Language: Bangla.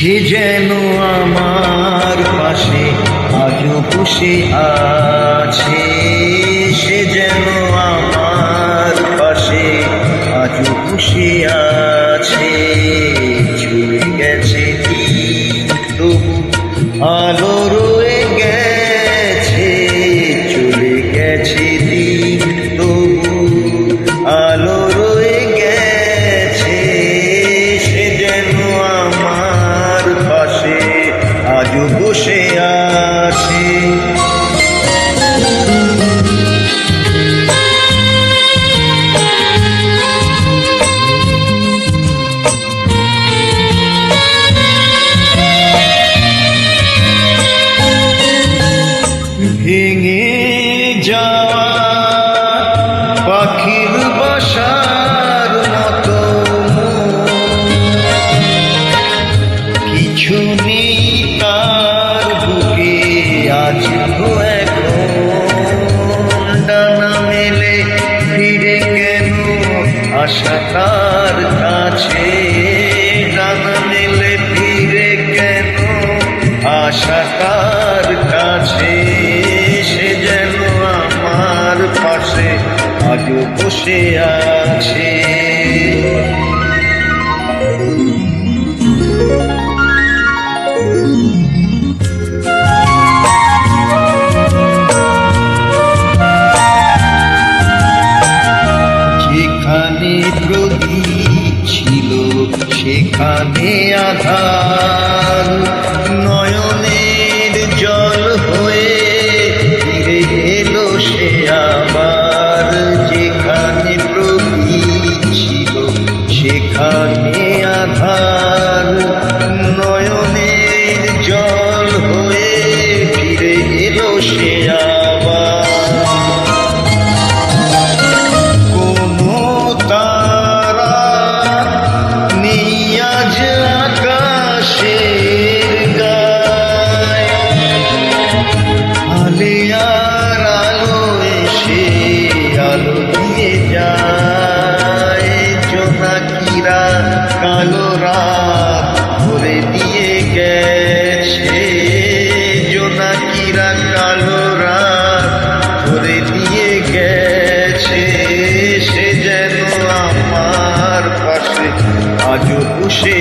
সে যেন আমার পাশে আজও বসে আছে, সে যেন আমার পাশে আজও বসে আছে। চলে গেছে দিন তবু আলো রয়ে গেছে, চলে গেছে দিন তবু আলো রয়ে গেছে। সে যেন আমার পাশে আজও বসে আছে। ভেঙে যাওয়া পাখির বাসার মতো কিছু নেই তার বুকে আজ তো এখন। ডানা মেলে ফিরে কেন আশা তার কাছে, ডানা মেলে ফিরে কেন আশা তার কাছে। সে যেন আমার পাশে আজও বসে আছে। যেখানে প্রদীপ ছিল সেখানে আধার, নয়নের জল হয়ে ফিরে এলো সে আবার। যেখানে প্রদীপ ছিল সেখানে আধার, নয়নের জল হয়ে ফিরে এলো সে আবার। কোনো তারা নেই আজ আকাশের গায়, আলিয়ার আলো এসে আলো দিয়ে যায়। জোনাকিরা কালো রাত ভরে দিয়ে গেছে, জোনাকিরা কালো রাত ভরে দিয়ে গেছে। সে যেন আমার পাশে আজও বসে